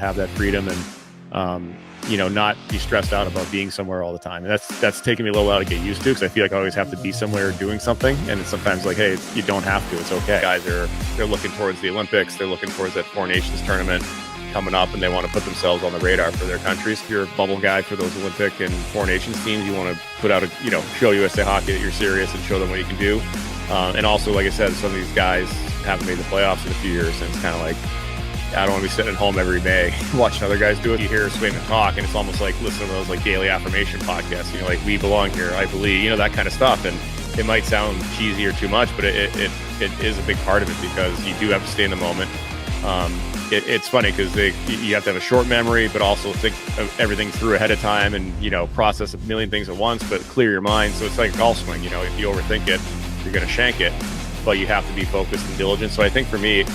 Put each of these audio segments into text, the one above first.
have that freedom and, you know, not be stressed out about being somewhere all the time. And that's taken me a little while to get used to, because I feel like I always have to be somewhere doing something. And it's sometimes like, hey, you don't have to. It's okay. Guys they're looking towards the Olympics. They're looking towards that Four Nations tournament coming up, and they want to put themselves on the radar for their countries. If you're a bubble guy for those Olympic and Four Nations teams, you want to put out show USA Hockey that you're serious and show them what you can do. And also, like I said, some of these guys haven't made the playoffs in a few years, and it's kind of like, I don't want to be sitting at home every day watching other guys do it. You hear Swayman talk, and it's almost like listening to those like daily affirmation podcasts, like we belong here, I believe, that kind of stuff. And it might sound cheesy or too much, but it is a big part of it, because you do have to stay in the moment. It's funny because you have to have a short memory, but also think of everything through ahead of time and, process a million things at once, but clear your mind. So it's like a golf swing, if you overthink it, you're going to shank it, but you have to be focused and diligent. So I think for me,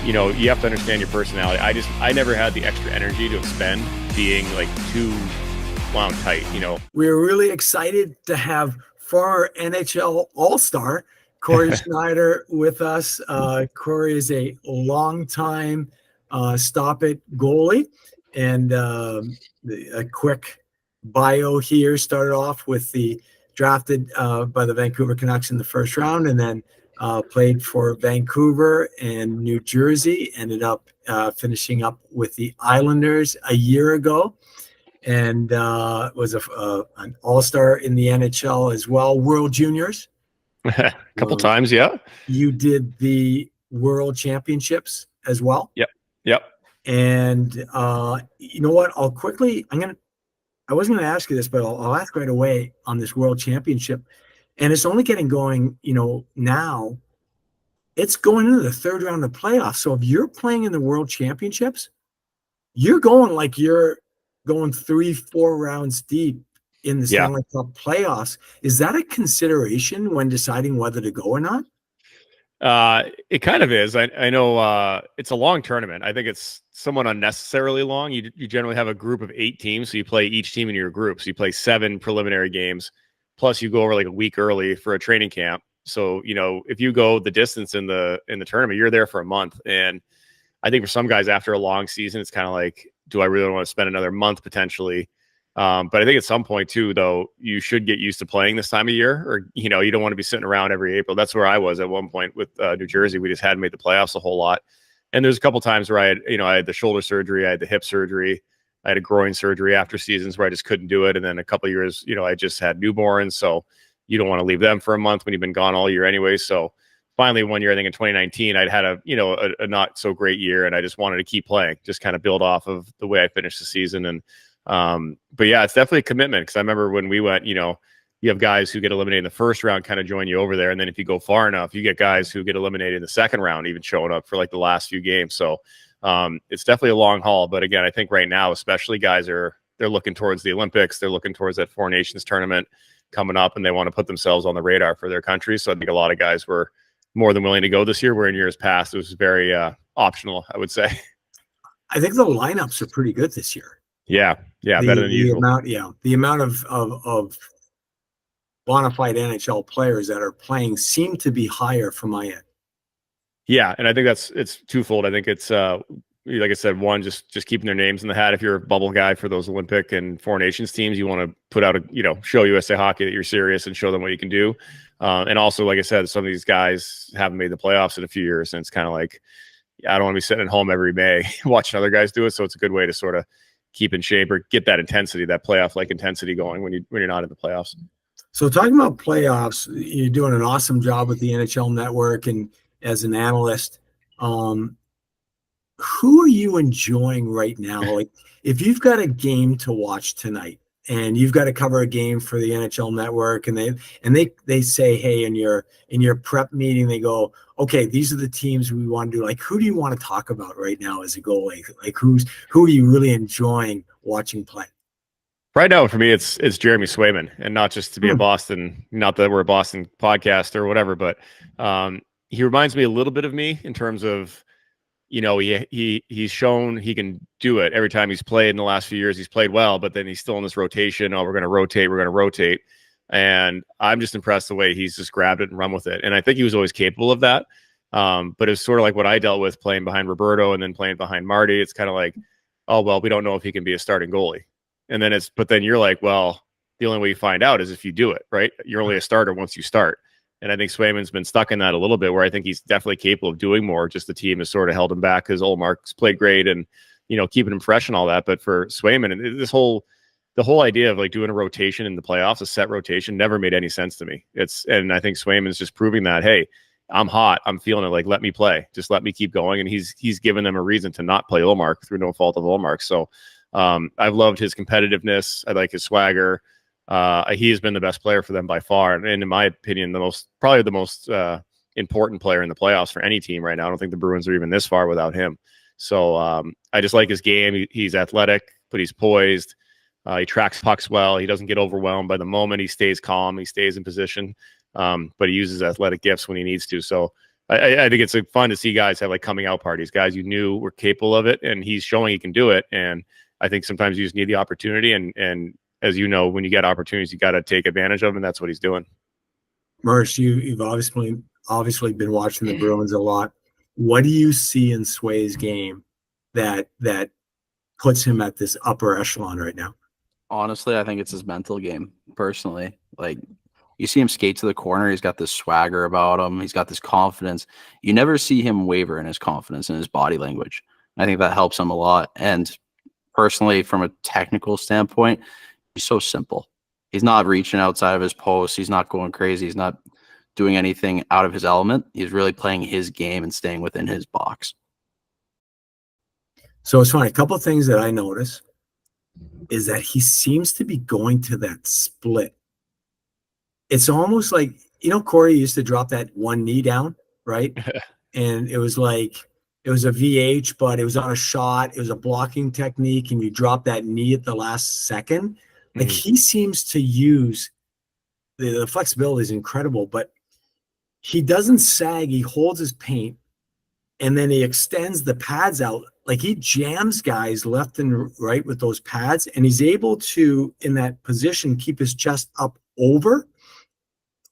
you have to understand your personality. I never had the extra energy to expend being like too wound tight, We're really excited to have former NHL All-Star Cory Schneider with us. Cory is a longtime stop-it goalie, and a quick bio here. Started off with the drafted by the Vancouver Canucks in the first round, and then played for Vancouver and New Jersey. Ended up finishing up with the Islanders a year ago, and was an all-star in the NHL as well. World Juniors. A couple times, yeah. You did the World Championships as well. Yep. And you know what? I wasn't going to ask you this, but I'll ask right away on this World Championship. And it's only getting going, now. It's going into the third round of playoffs. So if you're playing in the World Championships, you're going 3-4 rounds deep in the Stanley Cup playoffs. Is that a consideration when deciding whether to go or not? It kind of is. I know it's a long tournament. I think it's somewhat unnecessarily long. You generally have a group of 8 teams, so you play each team in your group. So you play 7 preliminary games, plus you go over like a week early for a training camp. So if you go the distance in the tournament, you're there for a month. And I think for some guys after a long season, it's kind of like, do I really want to spend another month potentially? But I think at some point too, though, you should get used to playing this time of year, or, you don't want to be sitting around every April. That's where I was at one point with New Jersey. We just hadn't made the playoffs a whole lot. And there's a couple times where I had the shoulder surgery, I had the hip surgery, I had a groin surgery after seasons where I just couldn't do it. And then a couple of years, I just had newborns. So you don't want to leave them for a month when you've been gone all year anyway. So finally one year, I think in 2019, I'd had a not so great year, and I just wanted to keep playing, just kind of build off of the way I finished the season. And but yeah, it's definitely a commitment, because I remember when we went, you have guys who get eliminated in the first round kind of join you over there. And then if you go far enough, you get guys who get eliminated in the second round, even showing up for like the last few games. So it's definitely a long haul. But again, I think right now, especially guys they're looking towards the Olympics. They're looking towards that Four Nations tournament coming up, and they want to put themselves on the radar for their country. So I think a lot of guys were more than willing to go this year, where in years past, it was very optional, I would say. I think the lineups are pretty good this year. Yeah, better than usual. The amount of bona fide NHL players that are playing seem to be higher from my end. Yeah, and I think it's twofold. I think it's like I said, one, just keeping their names in the hat. If you're a bubble guy for those Olympic and Four Nations teams, you want to put out show USA Hockey that you're serious and show them what you can do. And also, like I said, some of these guys haven't made the playoffs in a few years, and it's kind of like, I don't want to be sitting at home every May watching other guys do it. So it's a good way to sort of keep in shape or get that intensity, that playoff-like intensity going when you're not in the playoffs. So talking about playoffs, you're doing an awesome job with the NHL Network and as an analyst. Who are you enjoying right now? Like, if you've got a game to watch tonight and you've got to cover a game for the NHL Network, and they say, hey, in your prep meeting, they go, okay, these are the teams we want to do. Like, who do you want to talk about right now as a goalie? Like, who are you really enjoying watching play? Right now, for me, it's Jeremy Swayman, and not just to be a Boston, not that we're a Boston podcast or whatever, but he reminds me a little bit of me in terms of, he's shown he can do it every time he's played in the last few years. He's played well, but then he's still in this rotation. Oh, we're going to rotate. And I'm just impressed the way he's just grabbed it and run with it. And I think he was always capable of that. But it's sort of like what I dealt with playing behind Roberto and then playing behind Marty. It's kind of like, oh, well, we don't know if he can be a starting goalie. And then but then you're like, well, the only way you find out is if you do it, right? You're only a starter once you start. And I think Swayman's been stuck in that a little bit, where I think he's definitely capable of doing more. Just the team has sort of held him back because Olmark's played great and, keeping him fresh and all that. But for Swayman, and the whole idea of like doing a rotation in the playoffs, a set rotation, never made any sense to me. And I think Swayman's just proving that, hey, I'm hot, I'm feeling it. Like, let me play, just let me keep going. And he's given them a reason to not play Olmark through no fault of Olmark. So I've loved his competitiveness. I like his swagger. He has been the best player for them by far, and in my opinion, probably the most important player in the playoffs for any team right now. I don't think the Bruins are even this far without him. So I just like his game. He's athletic, but he's poised. He tracks pucks well. He doesn't get overwhelmed by the moment. He stays calm. He stays in position, but he uses athletic gifts when he needs to. So I think it's fun to see guys have like coming out parties, guys you knew were capable of it, and he's showing he can do it. And I think sometimes you just need the opportunity, and as you know, when you get opportunities, you got to take advantage of them, and that's what he's doing. Merce, you've obviously been watching the Bruins a lot. What do you see in Sway's game that puts him at this upper echelon right now? Honestly, I think it's his mental game, personally. Like, you see him skate to the corner, he's got this swagger about him, he's got this confidence. You never see him waver in his confidence and his body language. I think that helps him a lot. And personally, from a technical standpoint, he's so simple. He's not reaching outside of his post. He's not going crazy. He's not doing anything out of his element. He's really playing his game and staying within his box. So it's funny. A couple of things that I notice is that he seems to be going to that split. It's almost like, Cory used to drop that one knee down, right? And it was like, it was a VH, but it was on a shot. It was a blocking technique, and you drop that knee at the last second. Like, he seems to use the flexibility is incredible, but he doesn't sag. He holds his paint, and then he extends the pads out. Like, he jams guys left and right with those pads, and he's able to, in that position, keep his chest up over.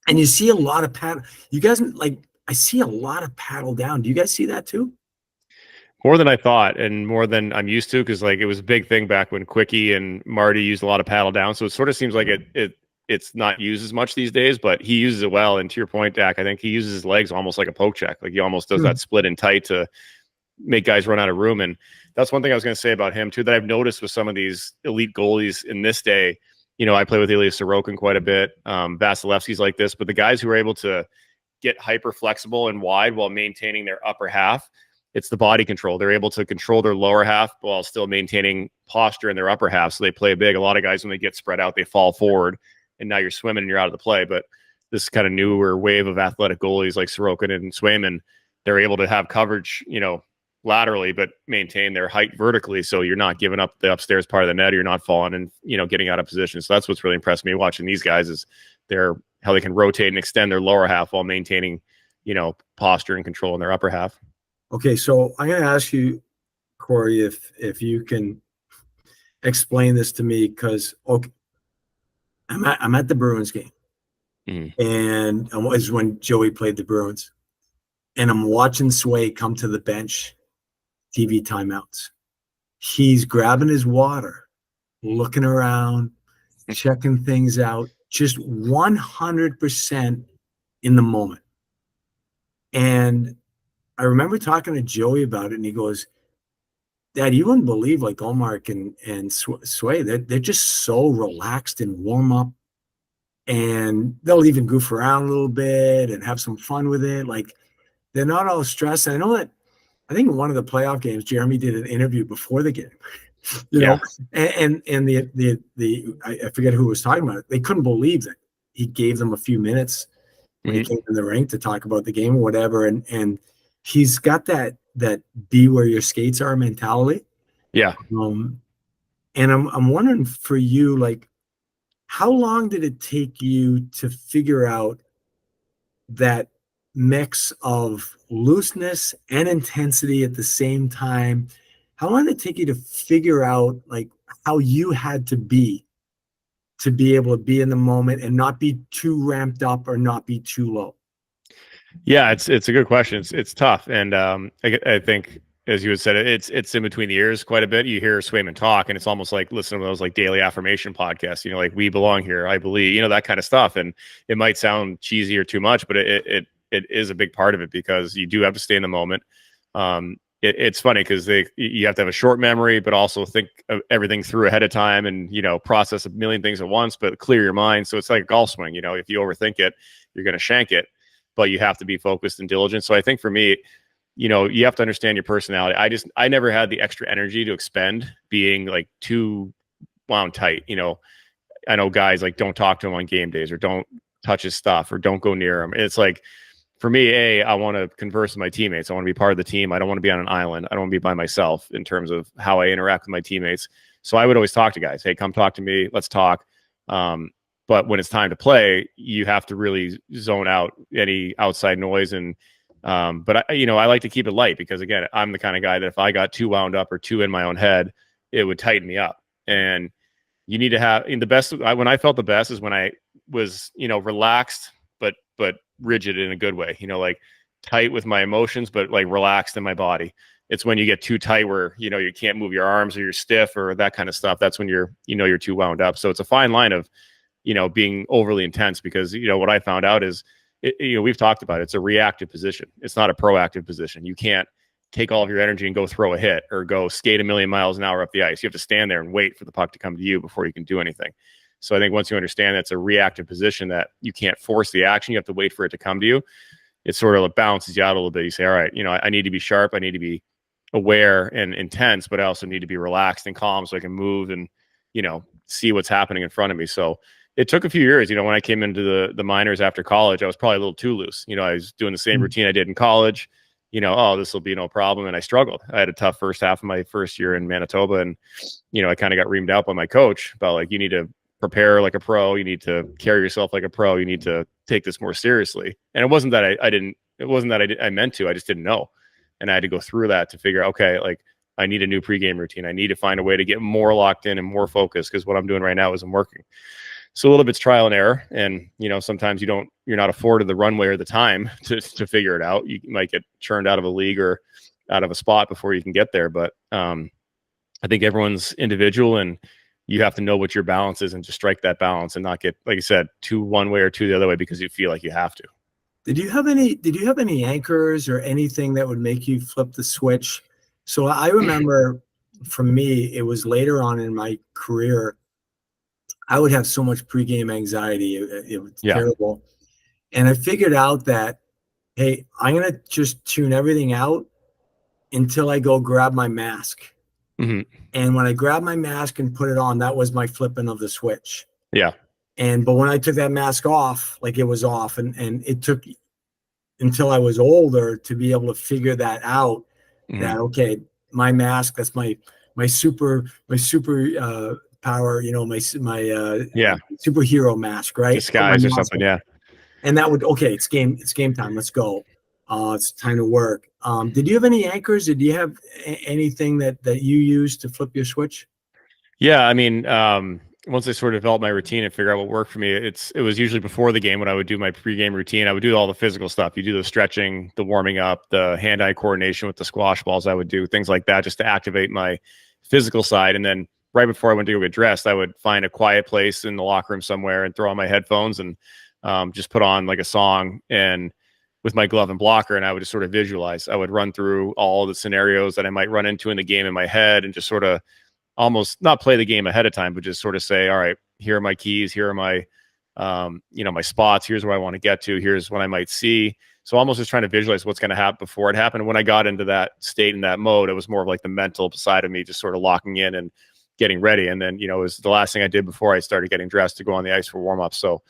And you see a lot of paddle. You guys, like, I see a lot of paddle down. Do you guys see that too? More than I thought, and more than I'm used to, because like it was a big thing back when Quickie and Marty used a lot of paddle down. So it sort of seems like it's not used as much these days, but he uses it well. And to your point, Dak, I think he uses his legs almost like a poke check. Like, he almost does that split and tight to make guys run out of room. And that's one thing I was going to say about him too, that I've noticed with some of these elite goalies in this day. I play with Ilya Sorokin quite a bit. Vasilevsky's like this, but the guys who are able to get hyper flexible and wide while maintaining their upper half, it's the body control. They're able to control their lower half while still maintaining posture in their upper half. So they play big. A lot of guys, when they get spread out, they fall forward, and now you're swimming and you're out of the play. But this kind of newer wave of athletic goalies like Sorokin and Swayman, they're able to have coverage, laterally, but maintain their height vertically. So you're not giving up the upstairs part of the net, or you're not falling and, getting out of position. So that's what's really impressed me watching these guys, is how they can rotate and extend their lower half while maintaining, posture and control in their upper half. Okay, so I'm going to ask you, Cory, if you can explain this to me, because I'm at the Bruins game, and it was when Joey played the Bruins, and I'm watching Sway come to the bench, TV timeouts. He's grabbing his water, looking around, checking things out, just 100% in the moment. And I remember talking to Joey about it, and he goes, Dad, you wouldn't believe, like, Olmark and Sway, they're just so relaxed and warm up, and they'll even goof around a little bit and have some fun with it. Like, they're not all stressed. And I know that, I think in one of the playoff games, Jeremy did an interview before the game, know, and I forget who was talking about it. They couldn't believe that he gave them a few minutes when he came in the rink to talk about the game or whatever. And he's got that be where your skates are mentality. Yeah. And I'm wondering for you, like, how long did it take you to figure out that mix of looseness and intensity at the same time? How long did it take you to figure out, like, how you had to be able to be in the moment and not be too ramped up or not be too low? Yeah, it's a good question. It's tough. And I think as you had said, it's in between the ears quite a bit. You hear Swayman talk, and it's almost like listening to those like daily affirmation podcasts. You know, like we belong here, I believe. You know, that kind of stuff. And it might sound cheesy or too much, but it is a big part of it because you do have to stay in the moment. It's funny because you have to have a short memory, but also think of everything through ahead of time, and process a million things at once, but clear your mind. So it's like a golf swing. If you overthink it, you're going to shank it, but you have to be focused and diligent. So I think for me, you have to understand your personality. I never had the extra energy to expend being like too wound tight. I know guys like don't talk to him on game days or don't touch his stuff or don't go near him. It's like, for me, I want to converse with my teammates. I want to be part of the team. I don't want to be on an island. I don't want to be by myself in terms of how I interact with my teammates. So I would always talk to guys. Hey, come talk to me. Let's talk. But when it's time to play, you have to really zone out any outside noise. And but I like to keep it light because, again, I'm the kind of guy that if I got too wound up or too in my own head, it would tighten me up. And you need to have the best. When I felt the best is when I was relaxed, but rigid in a good way, like tight with my emotions, but like relaxed in my body. It's when you get too tight where, you can't move your arms or you're stiff or that kind of stuff. That's when you're too wound up. So it's a fine line of, being overly intense because, what I found out is, we've talked about it. It's a reactive position. It's not a proactive position. You can't take all of your energy and go throw a hit or go skate a million miles an hour up the ice. You have to stand there and wait for the puck to come to you before you can do anything. So I think once you understand that's a reactive position that you can't force the action, you have to wait for it to come to you. It sort of balances you out a little bit. You say, all right, I need to be sharp. I need to be aware and intense, but I also need to be relaxed and calm so I can move and, see what's happening in front of me. So it took a few years. When I came into the minors after college, I was probably a little too loose. I was doing the same routine I did in college. This will be no problem. And I struggled. I had a tough first half of my first year in Manitoba. And, I kind of got reamed out by my coach about like, you need to prepare like a pro. You need to carry yourself like a pro. You need to take this more seriously. And it wasn't that I meant to, I just didn't know. And I had to go through that to figure out, okay, like I need a new pregame routine. I need to find a way to get more locked in and more focused because what I'm doing right now isn't working. So a little bit's trial and error. And, sometimes you're not afforded the runway or the time to figure it out. You might get churned out of a league or out of a spot before you can get there. But I think everyone's individual and you have to know what your balance is and just strike that balance and not get, like I said, too one way or too the other way because you feel like you have to. Did you have any anchors or anything that would make you flip the switch? So I remember for me, it was later on in my career, I would have so much pregame anxiety. It was terrible. And I figured out that, hey, I'm going to just tune everything out until I go grab my mask. Mm-hmm. And when I grabbed my mask and put it on, that was my flipping of the switch. Yeah. But when I took that mask off, like it was off, and it took until I was older to be able to figure that out. Mm-hmm. That okay, my mask, that's my super power, my superhero mask, right? Disguise or something, yeah. And that would it's game time. Let's go. It's time to work. Did you have any anchors? Did you have anything that you used to flip your switch? Yeah, I mean, once I sort of developed my routine and figure out what worked for me, it was usually before the game when I would do my pregame routine. I would do all the physical stuff. You do the stretching, the warming up, the hand-eye coordination with the squash balls. I would do things like that just to activate my physical side. And then right before I went to go get dressed, I would find a quiet place in the locker room somewhere and throw on my headphones and just put on like a song and with my glove and blocker, and I would just sort of visualize. I would run through all the scenarios that I might run into in the game in my head and just sort of almost not play the game ahead of time, but just sort of say, all right, here are my keys. Here are my, my spots. Here's where I want to get to. Here's what I might see. So almost just trying to visualize what's going to happen before it happened. And when I got into that state and that mode, it was more of like the mental side of me, just sort of locking in and getting ready. And then, it was the last thing I did before I started getting dressed to go on the ice for warm-up. So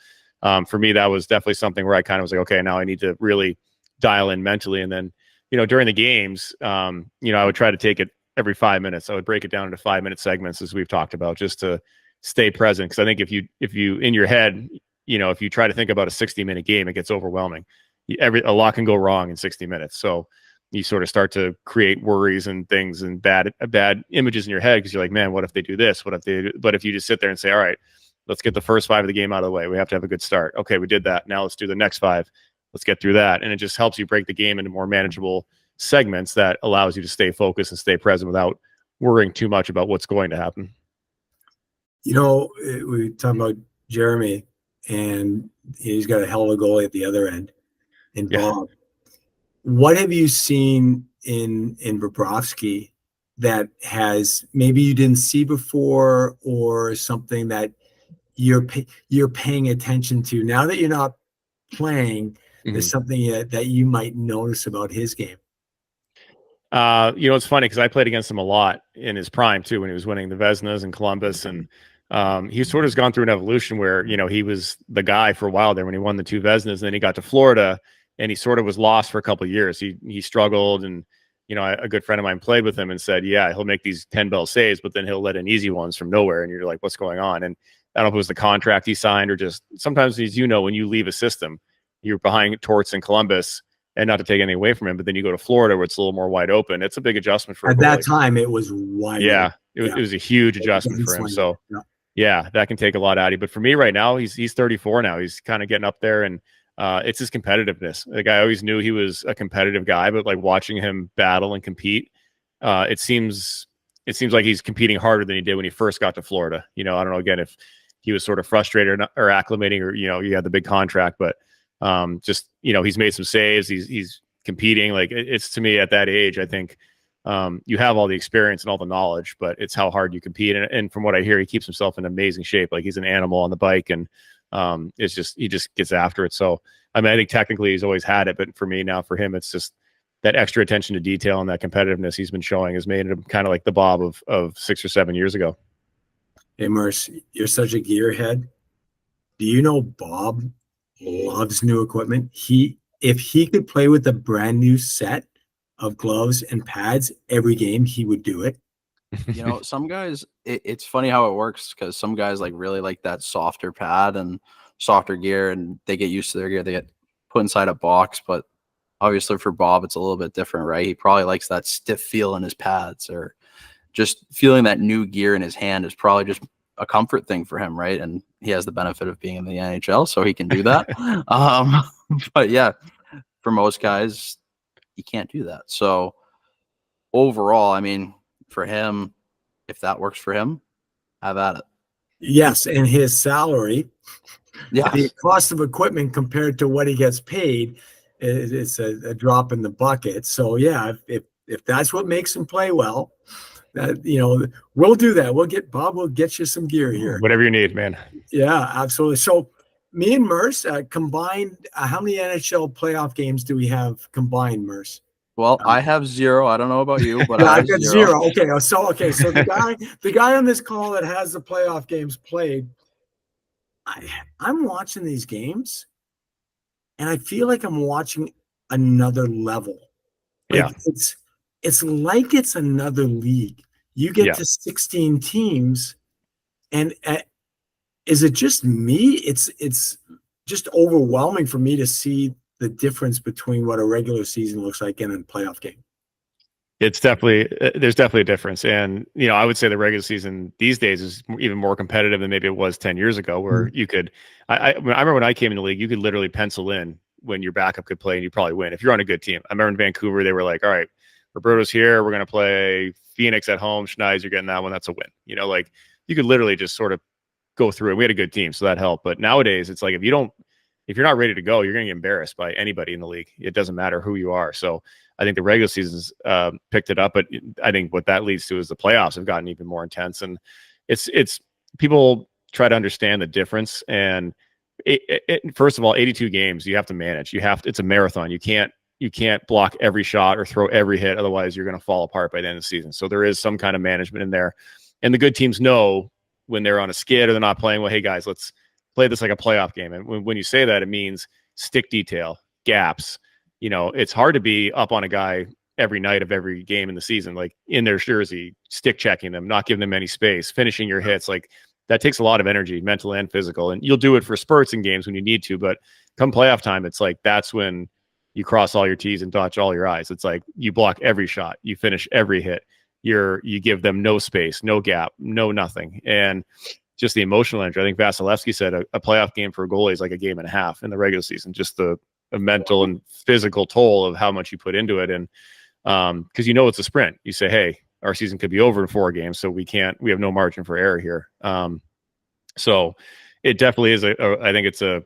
for me, that was definitely something where I kind of was like, okay, now I need to really dial in mentally. And then, during the games, I would try to take it every 5 minutes. I would break it down into 5-minute segments, as we've talked about, just to stay present. Because I think if you in your head, if you try to think about a 60-minute game, it gets overwhelming. A lot can go wrong in 60 minutes. So you sort of start to create worries and things and bad images in your head because you're like, man, what if they do this? What if they do? But if you just sit there and say, all right, let's get the first 5 of the game out of the way. We have to have a good start. Okay, we did that. Now let's do the next 5. Let's get through that. And it just helps you break the game into more manageable segments that allows you to stay focused and stay present without worrying too much about what's going to happen. You know, we talking about Jeremy, and he's got a hell of a goalie at the other end. And Bob, what have you seen in Bobrovsky that has maybe you didn't see before, or something that you're paying attention to now that you're not playing? There's something that you might notice about his game. You know, it's funny because I played against him a lot in his prime too, when he was winning the Vezinas in Columbus, and he sort of has gone through an evolution where, you know, he was the guy for a while there when he won the 2 Vezinas, and then he got to Florida and he sort of was lost for a couple of years. He struggled, and you know, a good friend of mine played with him and said, yeah, he'll make these 10-bell saves, but then he'll let in easy ones from nowhere, and you're like, what's going on? And I don't know if it was the contract he signed or just sometimes, as you know, when you leave a system, you're behind Torts in Columbus. And not to take anything away from him, but then you go to Florida where it's a little more wide open. It's a big adjustment for at that time. It was wide. Yeah, it was a huge adjustment for him. So yeah, that can take a lot out of you. But for me right now, he's 34 now. He's kind of getting up there, and it's his competitiveness. Like, I always knew he was a competitive guy, but like watching him battle and compete, it seems like he's competing harder than he did when he first got to Florida. You know, I don't know, again, if he was sort of frustrated or acclimating, or, you know, you had the big contract, but just, you know, he's made some saves. He's competing. Like, it's, to me, at that age, I think you have all the experience and all the knowledge, but it's how hard you compete. And from what I hear, he keeps himself in amazing shape. Like, he's an animal on the bike, and it's just, he just gets after it. So, I mean, I think technically he's always had it, but for me now, for him, it's just that extra attention to detail and that competitiveness he's been showing has made him kind of like the Bob of 6 or 7 years ago. Hey, Merce, you're such a gearhead. Do you know Bob loves new equipment? If he could play with a brand new set of gloves and pads every game, he would do it. You know, some guys, it's funny how it works, because some guys like really like that softer pad and softer gear, and they get used to their gear. They get put inside a box, but obviously for Bob, it's a little bit different, right? He probably likes that stiff feel in his pads, or just feeling that new gear in his hand is probably just a comfort thing for him, right? And he has the benefit of being in the NHL, so he can do that. But yeah, for most guys, you can't do that. So overall, I mean, for him, if that works for him, have at it. Yes, and his salary, yeah, the cost of equipment compared to what he gets paid, it's a drop in the bucket. So yeah, if that's what makes him play well, that, you know, we'll do that. We'll get you some gear here. Whatever you need, man. Yeah, absolutely. So me and Merce combined, how many NHL playoff games do we have combined, Merce? Well, I have 0. I don't know about you, but I've got 0. Okay, so the guy on this call that has the playoff games played, I'm watching these games, and I feel like I'm watching another level. Like, it's like it's another league. You get to 16 teams, and is it just me? It's just overwhelming for me to see the difference between what a regular season looks like and a playoff game. It's definitely, there's definitely a difference. And, you know, I would say the regular season these days is even more competitive than maybe it was 10 years ago, where you could, I remember when I came in the league, you could literally pencil in when your backup could play and you probably win if you're on a good team. I remember in Vancouver, they were like, all right, Roberto's here, we're going to play Phoenix at home, Schneider, you're getting that one, that's a win. You know, like, you could literally just sort of go through it. We had a good team, so that helped. But nowadays, it's like, if you're not ready to go, you're going to get embarrassed by anybody in the league. It doesn't matter who you are. So I think the regular season's picked it up, but I think what that leads to is the playoffs have gotten even more intense. And it's people try to understand the difference. And first of all, 82 games, you have to manage. It's a marathon. You can't block every shot or throw every hit. Otherwise, you're going to fall apart by the end of the season. So there is some kind of management in there. And the good teams know when they're on a skid or they're not playing, well, hey guys, let's play this like a playoff game. And when you say that, it means stick detail, gaps. You know, it's hard to be up on a guy every night of every game in the season, like in their jersey, stick checking them, not giving them any space, finishing your hits. Like, that takes a lot of energy, mental and physical. And you'll do it for spurts in games when you need to, but come playoff time, it's like, that's when you cross all your T's and dot all your I's. It's like, you block every shot, you finish every hit, you give them no space, no gap, no nothing. And just the emotional energy. I think Vasilevsky said a playoff game for a goalie is like a game and a half in the regular season, just the mental and physical toll of how much you put into it. And Because it's a sprint. You say, hey, our season could be over in 4 games, so we have no margin for error here. So it definitely is I think it's a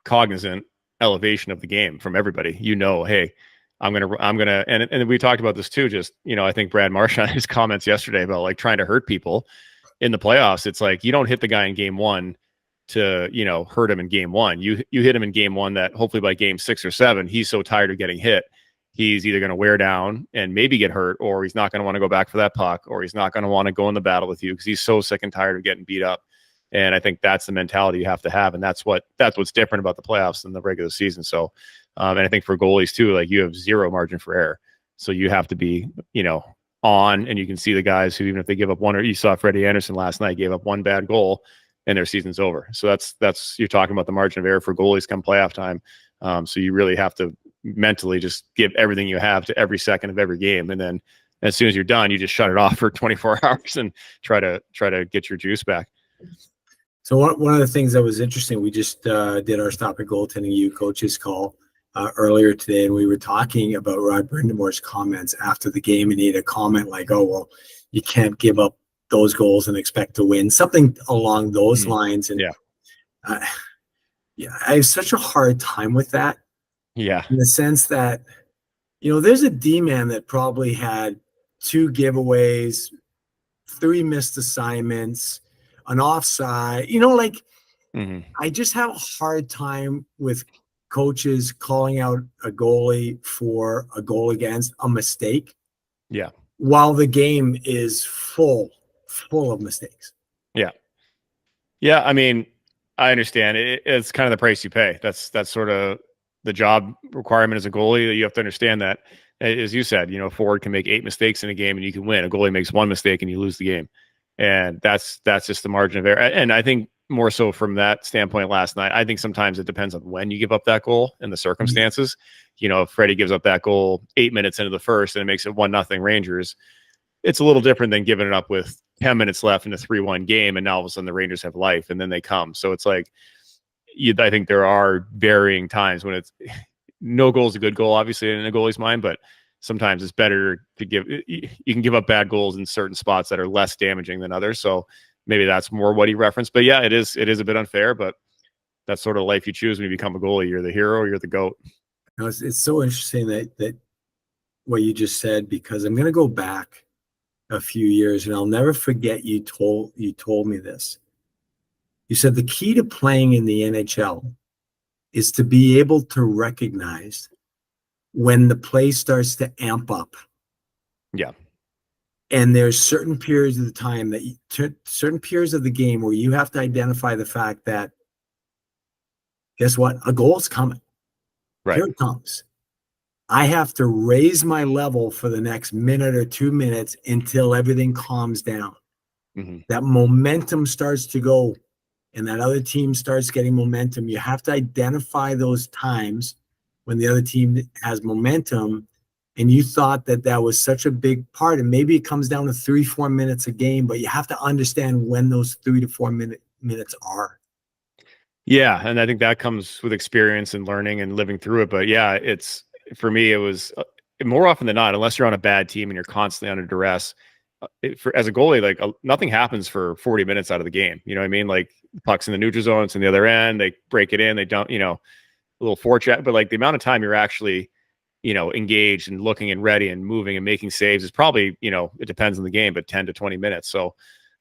cognizant elevation of the game from everybody. Hey, I'm gonna, and we talked about this too. Just I think Brad Marsh on his comments yesterday about like trying to hurt people in the playoffs. It's like you don't hit the guy in game 1 to hurt him in game 1. You hit him in game 1 that hopefully by game 6 or 7 he's so tired of getting hit, he's either going to wear down and maybe get hurt, or he's not going to want to go back for that puck, or he's not going to want to go in the battle with you because he's so sick and tired of getting beat up. And I think that's the mentality you have to have, and that's what's different about the playoffs than the regular season. So, and I think for goalies too, like you have zero margin for error, so you have to be on, and you can see the guys who, even if they give up one, or you saw Freddie Anderson last night gave up one bad goal and their season's over. So that's you're talking about the margin of error for goalies come playoff time. So you really have to mentally just give everything you have to every second of every game, and then as soon as you're done, you just shut it off for 24 hours and try to get your juice back. So one of the things that was interesting, we just did our Stop at Goaltending U coaches call earlier today, and we were talking about Rod Brindamore's comments after the game, and he had a comment like, "Oh, well, you can't give up those goals and expect to win," something along those lines. And I have such a hard time with that. Yeah, in the sense that there's a D-man that probably had 2 giveaways, 3 missed assignments, an offside, I just have a hard time with coaches calling out a goalie for a goal against a mistake. Yeah. While the game is full of mistakes. Yeah. Yeah. I mean, I understand it's kind of the price you pay. That's sort of the job requirement as a goalie, that you have to understand that, as you said, a forward can make 8 mistakes in a game and you can win. A goalie makes 1 mistake and you lose the game. And that's just the margin of error. And I think more so from that standpoint last night, I think sometimes it depends on when you give up that goal and the circumstances. If Freddie gives up that goal 8 minutes into the first and it makes it 1-0 Rangers, it's a little different than giving it up with 10 minutes left in a 3-1 game, and now all of a sudden the Rangers have life and then they come. So it's like, I think there are varying times when it's no goal is a good goal, obviously, in a goalie's mind, but sometimes it's better to you can give up bad goals in certain spots that are less damaging than others. So maybe that's more what he referenced. But yeah, it is a bit unfair, but that's sort of life you choose when you become a goalie. You're the hero, or you're the GOAT. It's so interesting that what you just said, because I'm going to go back a few years and I'll never forget you told me this. You said the key to playing in the NHL is to be able to recognize when the play starts to amp up. Yeah. And there's certain periods of the time certain periods of the game where you have to identify the fact that, guess what? A goal's coming. Right. Here it comes. I have to raise my level for the next minute or 2 minutes until everything calms down. That momentum starts to go and that other team starts getting momentum. You have to identify those times when the other team has momentum, and you thought that was such a big part. And maybe it comes down to 3-4 minutes a game, but you have to understand when those 3 to 4 minutes are. Yeah. And I think that comes with experience and learning and living through it. But yeah, for me, it was more often than not, unless you're on a bad team and you're constantly under duress, as a goalie, like nothing happens for 40 minutes out of the game. You know what I mean? Like the puck's in the neutral zone, it's on the other end, they break it in, they don't, a little forecheck, but like the amount of time you're actually, engaged and looking and ready and moving and making saves is probably, it depends on the game, but 10 to 20 minutes. So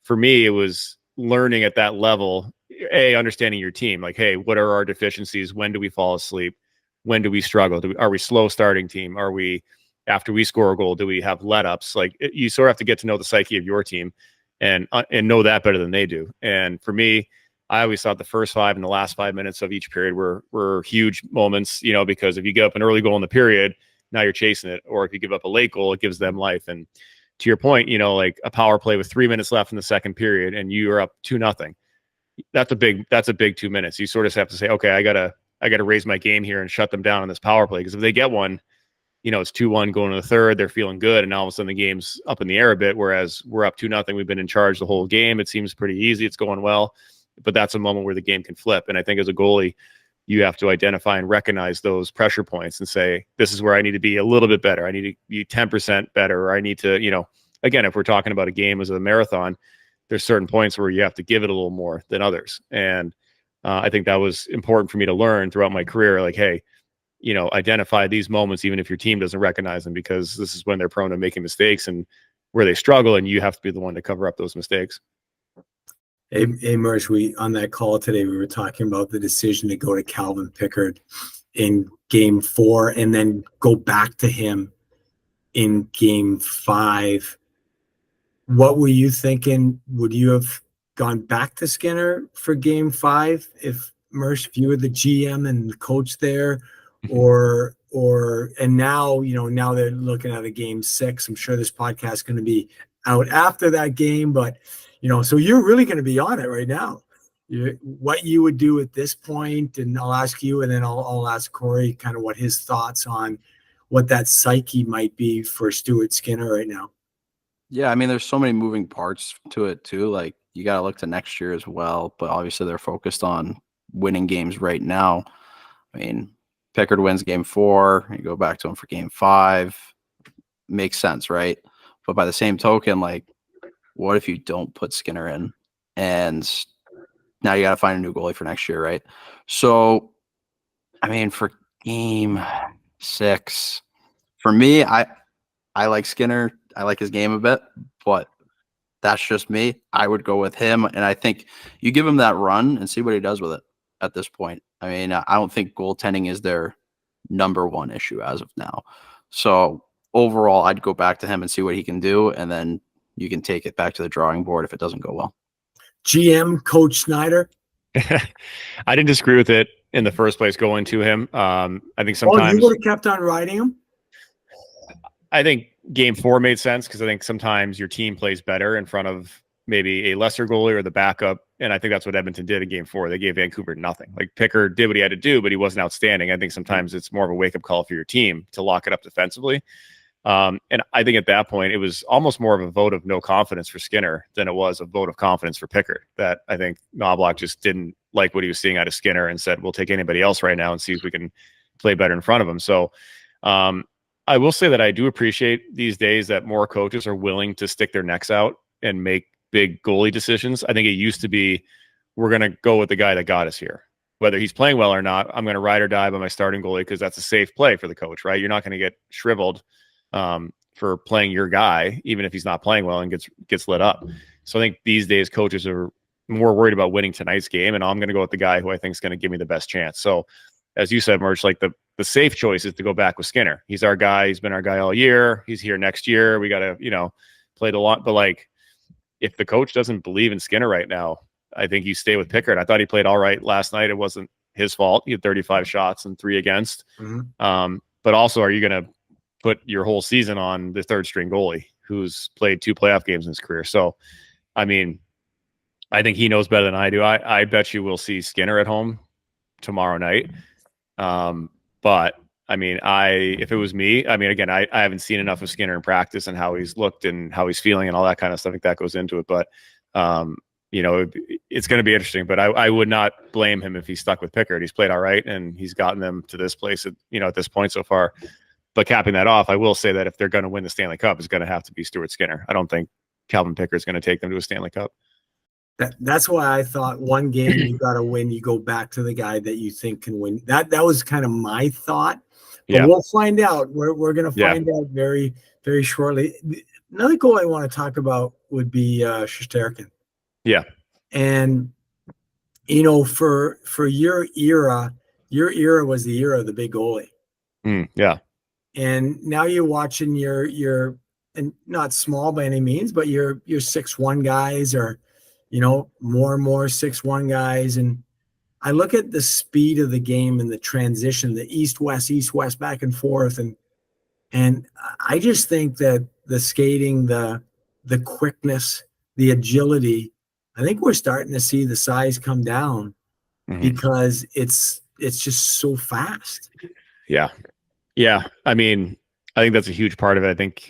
for me, it was learning at that level, understanding your team, like, hey, what are our deficiencies? When do we fall asleep? When do we struggle? Are we slow starting team? Are we, after we score a goal, do we have let-ups? Like you sort of have to get to know the psyche of your team and know that better than they do. And for me, I always thought the first 5 and the last 5 minutes of each period were huge moments, because if you get up an early goal in the period, now you're chasing it. Or if you give up a late goal, it gives them life. And to your point, like a power play with 3 minutes left in the second period and you are up 2-0. That's a big 2 minutes. You sort of have to say, okay, I gotta raise my game here and shut them down on this power play. Because if they get one, it's 2-1 going to the third, they're feeling good, and all of a sudden the game's up in the air a bit, whereas we're up 2-0, we've been in charge the whole game, it seems pretty easy, it's going well, but that's a moment where the game can flip. And I think as a goalie, you have to identify and recognize those pressure points and say, this is where I need to be a little bit better. I need to be 10% better, or I need to, again, if we're talking about a game as a marathon, there's certain points where you have to give it a little more than others. And I think that was important for me to learn throughout my career. Like, hey, identify these moments, even if your team doesn't recognize them, because this is when they're prone to making mistakes and where they struggle, and you have to be the one to cover up those mistakes. Hey, Mersh, on that call today, we were talking about the decision to go to Calvin Pickard in game 4 and then go back to him in game 5. What were you thinking? Would you have gone back to Skinner for game 5 if you were the GM and the coach there? And now, now they're looking at a game 6. I'm sure this podcast is going to be out after that game, but so you're really going to be on it right now. What you would do at this point, and I'll ask you, and then I'll ask Cory kind of what his thoughts on what that psyche might be for Stuart Skinner right now. Yeah, I mean, there's so many moving parts to it too. Like, you got to look to next year as well, but obviously they're focused on winning games right now. I mean, Pickard wins game 4, you go back to him for game 5. Makes sense, right? But by the same token, like, what if you don't put Skinner in? And now you got to find a new goalie for next year, right? So, I mean, for game 6, for me, I like Skinner. I like his game a bit, but that's just me. I would go with him, and I think you give him that run and see what he does with it at this point. I mean, I don't think goaltending is their number 1 issue as of now. So overall, I'd go back to him and see what he can do, and then you can take it back to the drawing board if it doesn't go well. GM Coach Schneider. I didn't disagree with it in the first place going to him. I think sometimes you would have kept on riding him. I think game 4 made sense because I think sometimes your team plays better in front of maybe a lesser goalie or the backup. And I think that's what Edmonton did in game 4. They gave Vancouver nothing. Like, Pickard did what he had to do, but he wasn't outstanding. I think sometimes it's more of a wake-up call for your team to lock it up defensively. And I think at that point, it was almost more of a vote of no confidence for Skinner than it was a vote of confidence for Pickard. That I think Knobloch just didn't like what he was seeing out of Skinner and said, we'll take anybody else right now and see if we can play better in front of him. So I will say that I do appreciate these days that more coaches are willing to stick their necks out and make big goalie decisions. I think it used to be, we're going to go with the guy that got us here. Whether he's playing well or not, I'm going to ride or die by my starting goalie because that's a safe play for the coach, right? You're not going to get shriveled for playing your guy, even if he's not playing well and gets lit up. So I think these days coaches are more worried about winning tonight's game, and I'm going to go with the guy who I think is going to give me the best chance. So as you said, Merch, like the safe choice is to go back with Skinner. He's our guy. He's been our guy all year. He's here next year. We got to, play the lot. But like, if the coach doesn't believe in Skinner right now, I think you stay with Pickard. I thought he played all right last night. It wasn't his fault. He had 35 shots and 3 against. Mm-hmm. But also, are you going to put your whole season on the third string goalie who's played 2 playoff games in his career? So, I mean, I think he knows better than I do. I bet you we'll see Skinner at home tomorrow night. But I mean, if it was me, I mean, again, I haven't seen enough of Skinner in practice and how he's looked and how he's feeling and all that kind of stuff. I think that goes into it. But, it's going to be interesting, but I would not blame him if he's stuck with Pickard. He's played all right and he's gotten them to this place at this point so far. But capping that off, I will say that if they're going to win the Stanley Cup, it's going to have to be Stuart Skinner. I don't think Calvin Pickard is going to take them to a Stanley Cup. That's why I thought one game you got to win. You go back to the guy that you think can win. That was kind of my thought. But we'll find out. We're going to find out very, very shortly. Another goal I want to talk about would be Shesterkin. Yeah. And, for your era was the era of the big goalie. Yeah. And now you're watching your and not small by any means, but your 6'1" guys are, more and more 6'1" guys. And I look at the speed of the game and the transition, the east-west, back and forth. And I just think that the skating, the quickness, the agility, I think we're starting to see the size come down because it's just so fast. Yeah. Yeah. I mean, I think that's a huge part of it. I think,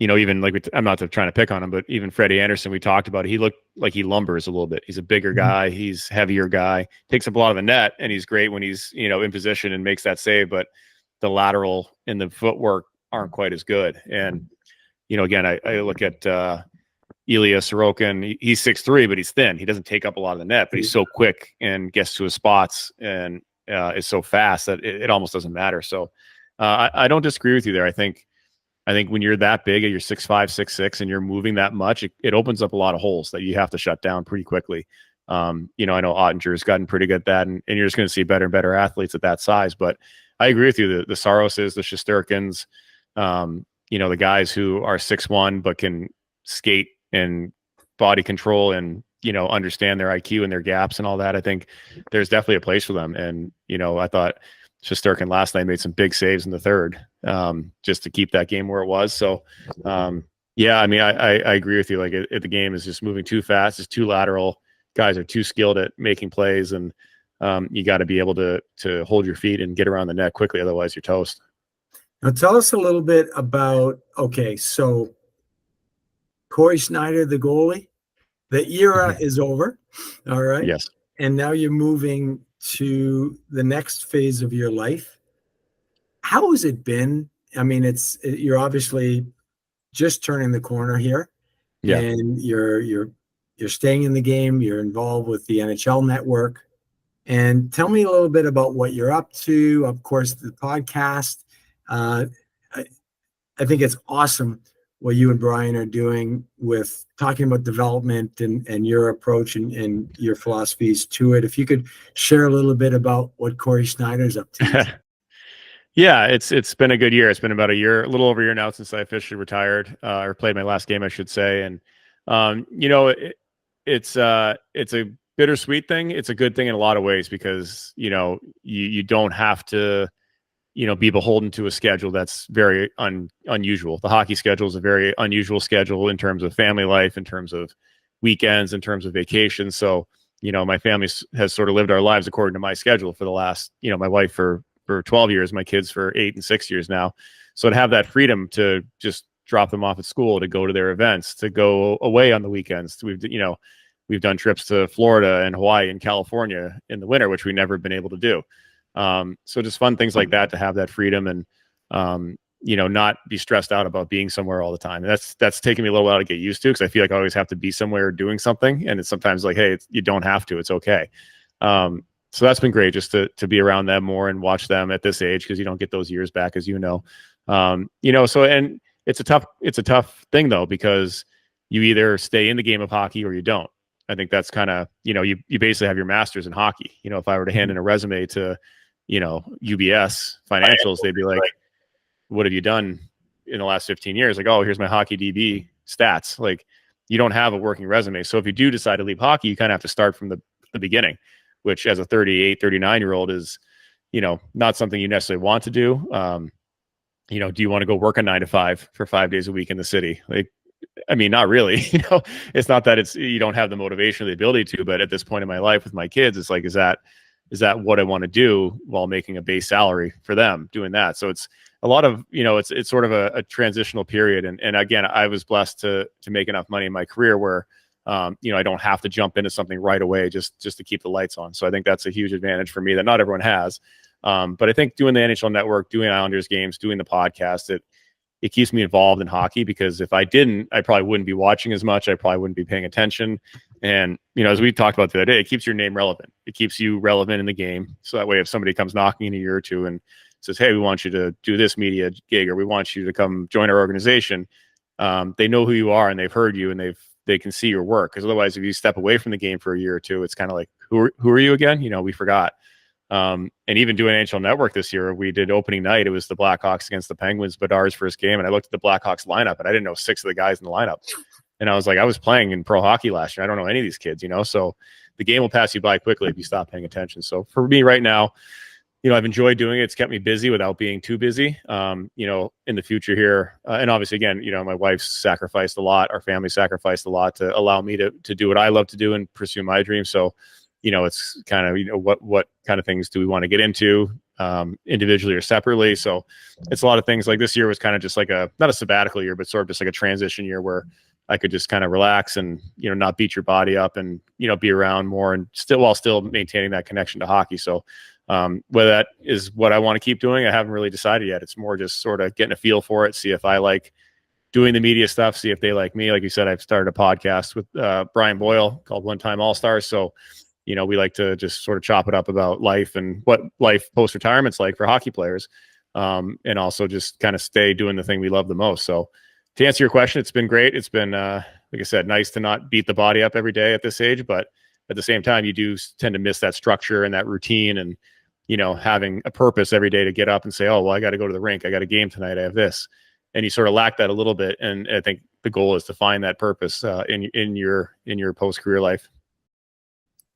even like I'm not trying to pick on him, but even Freddie Anderson, we talked about it. He looked like he lumbers a little bit. He's a bigger guy. He's heavier guy, takes up a lot of the net, and he's great when he's, in position and makes that save. But the lateral and the footwork aren't quite as good. And, again, I look at Ilya Sorokin. He's 6'3", but he's thin. He doesn't take up a lot of the net, but he's so quick and gets to his spots and is so fast that it almost doesn't matter. So I don't disagree with you there. I think when you're that big, you're 6'5", 6'6", and you're moving that much, it opens up a lot of holes that you have to shut down pretty quickly. I know Ottinger's gotten pretty good at that, and you're just going to see better and better athletes at that size. But I agree with you. The Saroses, the Shesterkins, the guys who are 6'1", but can skate and body control and, understand their IQ and their gaps and all that. I think there's definitely a place for them. And, I thought Shesterkin last night made some big saves in the third, just to keep that game where it was. So, yeah, I mean, I agree with you. Like the game is just moving too fast. It's too lateral. Guys are too skilled at making plays, and you got to be able to hold your feet and get around the net quickly. Otherwise you're toast. Now tell us a little bit about, so Cory Schneider, the goalie, the era is over. All right. Yes. And now you're moving to the next phase of your life. How has it been? I mean, you're obviously just turning the corner here, and you're staying in the game. You're involved with the NHL network, and tell me a little bit about what you're up to. Of course, the podcast. I think it's awesome what you and Brian are doing with talking about development and your approach and your philosophies to it. If you could share a little bit about what Cory Schneider's up to. Yeah, it's been a good year. It's been about a little over a year now since I officially retired, or played my last game, I should say. And, it's a bittersweet thing. It's a good thing in a lot of ways because, you don't have to, be beholden to a schedule that's very unusual. The hockey schedule is a very unusual schedule in terms of family life, in terms of weekends, in terms of vacations. So, my family has sort of lived our lives according to my schedule for the last, my wife for 12 years, my kids for 8 and 6 years now. So to have that freedom to just drop them off at school, to go to their events, to go away on the weekends. We've done trips to Florida and Hawaii and California in the winter, which we never been able to do. So just fun things like that, to have that freedom and, not be stressed out about being somewhere all the time. And that's taken me a little while to get used to, because I feel like I always have to be somewhere doing something. And it's sometimes like, hey, you don't have to, it's okay. So that's been great, just to be around them more and watch them at this age, because you don't get those years back, as so, and it's a tough thing though, because you either stay in the game of hockey or you don't. I think that's kind of, you basically have your master's in hockey. If I were to hand in a resume to, UBS financials, they'd be like, what have you done in the last 15 years? Like, oh, here's my hockey DB stats. Like, you don't have a working resume. So if you do decide to leave hockey, you kind of have to start from the beginning, which as a 38, 39-year-old is, not something you necessarily want to do. Do you want to go work a 9 to 5 for 5 days a week in the city? Like, I mean, not really. It's not that you don't have the motivation or the ability to, but at this point in my life with my kids, it's like, is that what I want to do while making a base salary for them doing that? So it's a lot of, it's sort of a transitional period. And again, I was blessed to make enough money in my career where, I don't have to jump into something right away just to keep the lights on. So I think that's a huge advantage for me that not everyone has. But I think doing the NHL Network, doing Islanders games, doing the podcast, it keeps me involved in hockey, because if I didn't, I probably wouldn't be watching as much. I probably wouldn't be paying attention. And, as we talked about the other day, it keeps your name relevant. It keeps you relevant in the game. So that way, if somebody comes knocking in a year or two and says, hey, we want you to do this media gig, or we want you to come join our organization, they know who you are and they've heard you and they can see your work. Because otherwise, if you step away from the game for a year or two, it's kind of like, who are you again? We forgot. And even doing NHL Network this year, we did opening night. It was the Blackhawks against the Penguins, Bedar's first game. And I looked at the Blackhawks lineup and I didn't know 6 of the guys in the lineup. And I was like, I was playing in pro hockey last year. I don't know any of these kids, so the game will pass you by quickly if you stop paying attention. So for me right now, I've enjoyed doing it. It's kept me busy without being too busy. In the future here, and obviously again, my wife's sacrificed a lot. Our family sacrificed a lot to allow me to do what I love to do and pursue my dreams. So, it's kind of, what kind of things do we want to get into, individually or separately. So it's a lot of things. Like this year was kind of just like not a sabbatical year, but sort of just like a transition year where I could just kind of relax and, not beat your body up and, be around more and while still maintaining that connection to hockey. So whether that is what I want to keep doing, I haven't really decided yet. It's more just sort of getting a feel for it, see if I like doing the media stuff, see if they like me. Like you said, I've started a podcast with Brian Boyle called One Time All-Stars. So, we like to just sort of chop it up about life and what life post-retirement's like for hockey players. And also just kind of stay doing the thing we love the most. So to answer your question, it's been great. It's been, like I said, nice to not beat the body up every day at this age, but at the same time, you do tend to miss that structure and that routine and, having a purpose every day to get up and say, oh, well, I got to go to the rink. I got a game tonight. I have this. And you sort of lack that a little bit. And I think the goal is to find that purpose in your post-career life.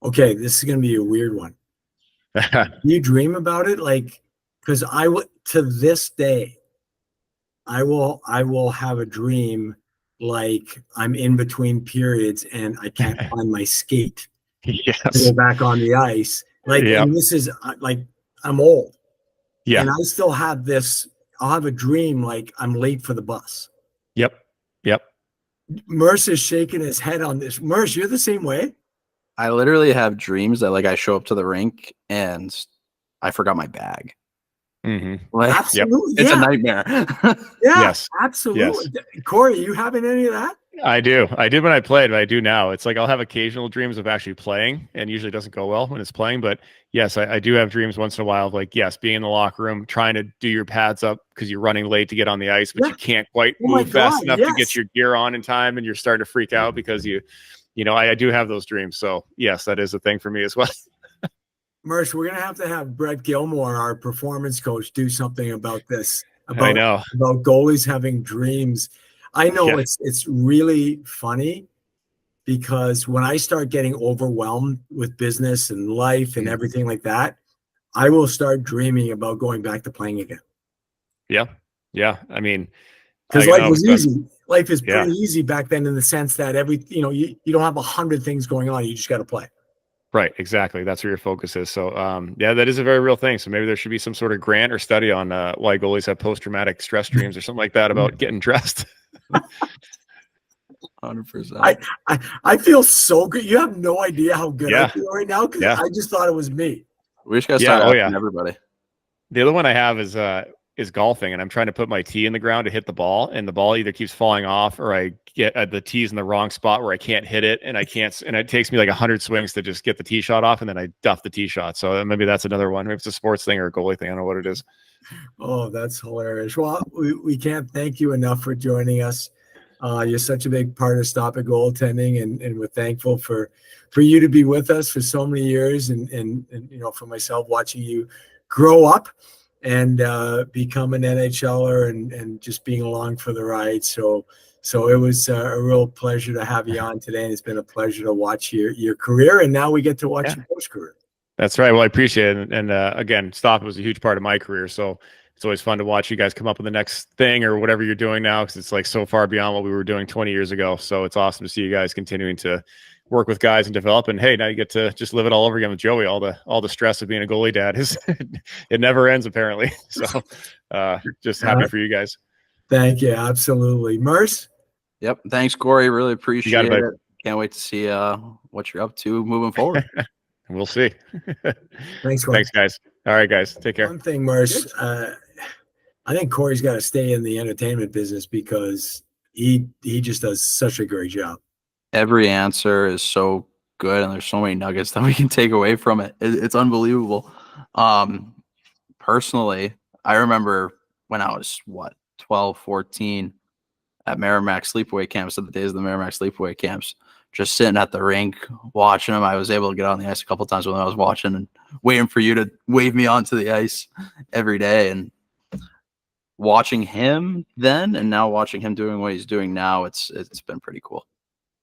Okay, this is going to be a weird one. You dream about it? Like, because to this day, I will have a dream like I'm in between periods and I can't find my skate. Yes. To go back on the ice. Like, and this is like, I'm old. Yeah. And I still have this, I'll have a dream like I'm late for the bus. Yep. Merce is shaking his head on this. Merce, you're the same way? I literally have dreams that like I show up to the rink and I forgot my bag. Mm-hmm. Like, absolutely. It's a nightmare. Yes, absolutely. Yes. Corey, you having any of that? I do. I did when I played, but I do now. It's like I'll have occasional dreams of actually playing, and usually doesn't go well when it's playing. But yes, I do have dreams once in a while of like, yes, being in the locker room, trying to do your pads up because you're running late to get on the ice, but you can't quite move fast enough to get your gear on in time, and you're starting to freak out because I do have those dreams. So yes, that is a thing for me as well. Merce, we're going to have Brett Gilmore, our performance coach, do something about this. I know. About goalies having dreams. I know it's really funny because when I start getting overwhelmed with business and life and everything like that, I will start dreaming about going back to playing again. Yeah. Yeah. I mean, because life was easy. Life is pretty easy back then in the sense that you don't have 100 things going on. You just got to play. Right. Exactly. That's where your focus is. So, that is a very real thing. So maybe there should be some sort of grant or study on why goalies have post-traumatic stress dreams or something like that about getting dressed. 100%. I feel so good. You have no idea how good I feel right now because I just thought it was me. We just got to start asking everybody. The other one I have is golfing, and I'm trying to put my tee in the ground to hit the ball, and the ball either keeps falling off or I get the tee's in the wrong spot where I can't hit it, and it takes me like 100 swings to just get the tee shot off, and then I duff the tee shot. So maybe that's another one. Maybe it's a sports thing or a goalie thing. I don't know what it is. Oh, that's hilarious. Well, we can't thank you enough for joining us. You're such a big part of Stop It Goaltending, and we're thankful for you to be with us for so many years, and for myself watching you grow up and become an NHLer and just being along for the ride. So it was a real pleasure to have you on today, and it's been a pleasure to watch your career, and now we get to watch your post-career. That's right. Well, I appreciate it. And again, Stop It was a huge part of my career. So it's always fun to watch you guys come up with the next thing or whatever you're doing now, because it's like so far beyond what we were doing 20 years ago. So it's awesome to see you guys continuing to work with guys and develop. And hey, now you get to just live it all over again with Joey. All the stress of being a goalie dad it never ends apparently. So just happy for you guys. Thank you. Absolutely. Merce. Yep. Thanks, Corey. Really appreciate it. Can't wait to see what you're up to moving forward. We'll see. Thanks, Corey. Thanks, guys. All right, guys. Take care. One thing, Merce, I think Corey's got to stay in the entertainment business because he just does such a great job. Every answer is so good, and there's so many nuggets that we can take away from it. It's unbelievable. Personally, I remember when I was 12, 14 at Merrimack sleepaway camps, at the days of the Merrimack sleepaway camps, just sitting at the rink watching them. I was able to get on the ice a couple times when I was watching and waiting for you to wave me onto the ice every day. And watching him then and now watching him doing what he's doing now, it's been pretty cool.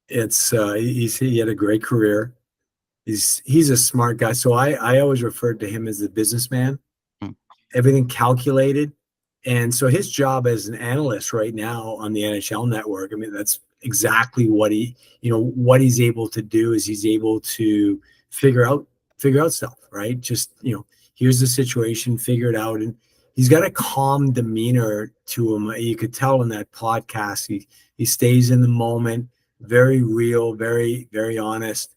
He had a great career. He's a smart guy. So I always referred to him as the businessman. Everything calculated. And so his job as an analyst right now on the NHL network, I mean, that's exactly what he's able to do is he's able to figure out stuff, right? Just, here's the situation, figure it out. And he's got a calm demeanor to him. You could tell in that podcast, he stays in the moment, very real, very, very honest.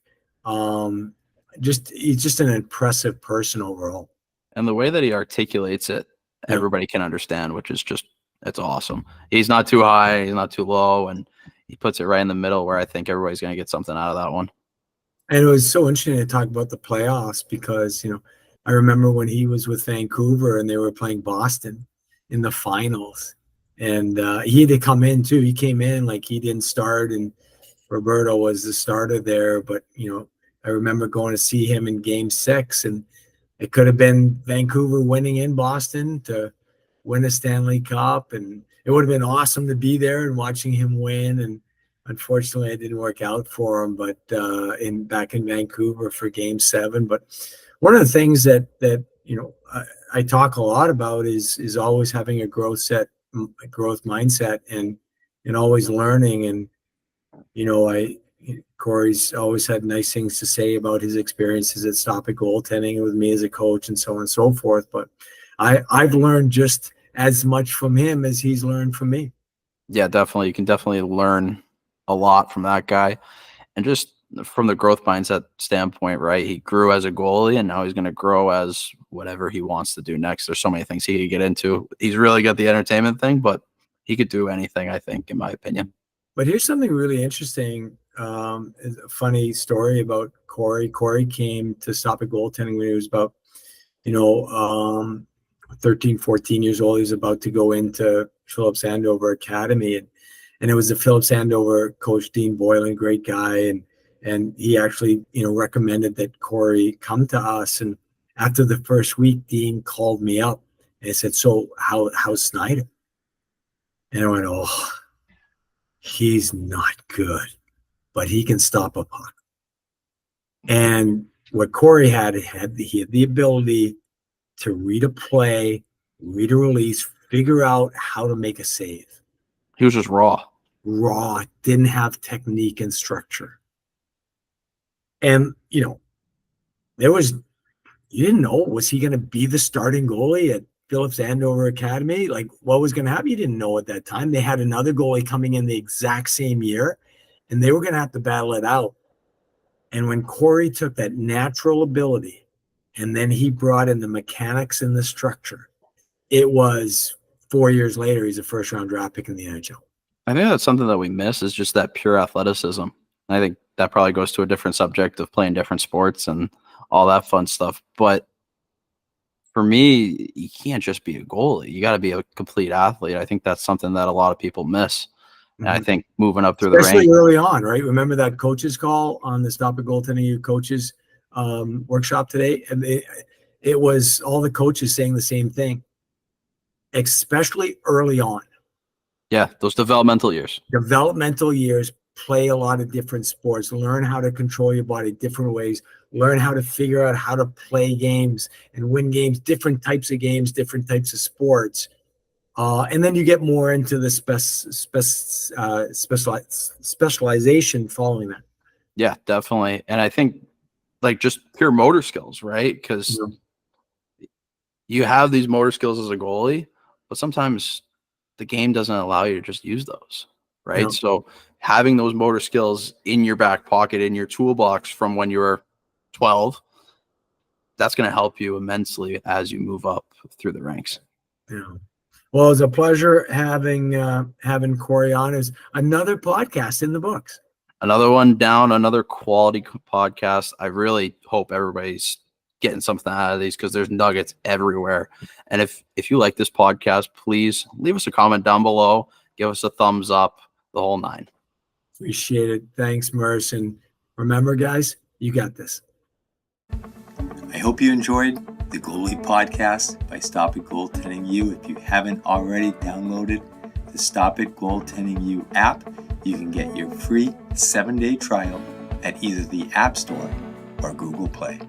He's just an impressive person overall. And the way that he articulates it, everybody can understand, which is just, it's awesome. He's not too high, he's not too low, and he puts it right in the middle where I think everybody's going to get something out of that one. And it was so interesting to talk about the playoffs because, I remember when he was with Vancouver and they were playing Boston in the finals. And he had to come in too. He came in like he didn't start, and Roberto was the starter there. But, I remember going to see him in Game 6, and it could have been Vancouver winning in Boston to win a Stanley Cup. And it would have been awesome to be there and watching him win. And unfortunately, it didn't work out for him, but back in Vancouver for Game 7. But one of the things that I talk a lot about is always having a growth mindset and always learning. And Cory's always had nice things to say about his experiences at Stop It Goaltending with me as a coach and so on and so forth. But I've learned just as much from him as he's learned from me. Yeah, definitely. You can definitely learn a lot from that guy. And just from the growth mindset standpoint, right? He grew as a goalie, and now he's going to grow as whatever he wants to do next. There's so many things he could get into. He's really got the entertainment thing, but he could do anything, I think, in my opinion. But here's something really interesting. A funny story about Cory. Cory came to Stop It Goaltending when he was about, 13, 14 years old. He was about to go into Phillips Andover Academy. And it was the Phillips Andover coach, Dean Boylan, great guy. And he actually, recommended that Cory come to us. And after the first week, Dean called me up and said, "So how's Schneider?" And I went, "Oh, he's not good, but he can stop a puck." And what Cory he had the ability to read a play, read a release, figure out how to make a save. He was just raw, didn't have technique and structure. And, you didn't know, was he going to be the starting goalie at Phillips Andover Academy? Like, what was going to happen? You didn't know at that time. They had another goalie coming in the exact same year, and they were going to have to battle it out. And when Cory took that natural ability, and then he brought in the mechanics and the structure, it was 4 years later, he's a first-round draft pick in the NHL. I think that's something that we miss, is just that pure athleticism. I think that probably goes to a different subject of playing different sports and all that fun stuff. But for me, you can't just be a goalie. You got to be a complete athlete. I think that's something that a lot of people miss. And I think moving up through the ranks, especially early on, right? Remember that coaches call on the Stop It Goaltending coaches workshop today? And it was all the coaches saying the same thing, especially early on. Yeah, those developmental years. Play a lot of different sports, learn how to control your body different ways, learn how to figure out how to play games and win games, different types of games, different types of sports. And then you get more into the specialization following that. Yeah, definitely. And I think like just pure motor skills, right? Because you have these motor skills as a goalie, but sometimes the game doesn't allow you to just use those, right? Yeah. So having those motor skills in your back pocket, in your toolbox from when you were 12, that's going to help you immensely as you move up through the ranks. Yeah. Well, it's a pleasure having Cory on. Is another podcast in the books. Another one down, another quality podcast. I really hope everybody's getting something out of these because there's nuggets everywhere. And if you like this podcast, please leave us a comment down below. Give us a thumbs up, the whole nine. Appreciate it. Thanks, Merce. And remember, guys, you got this. I hope you enjoyed the Goalie Podcast by Stop It Goaltending U. If you haven't already downloaded the Stop It Goaltending U app, you can get your free 7-day trial at either the App Store or Google Play.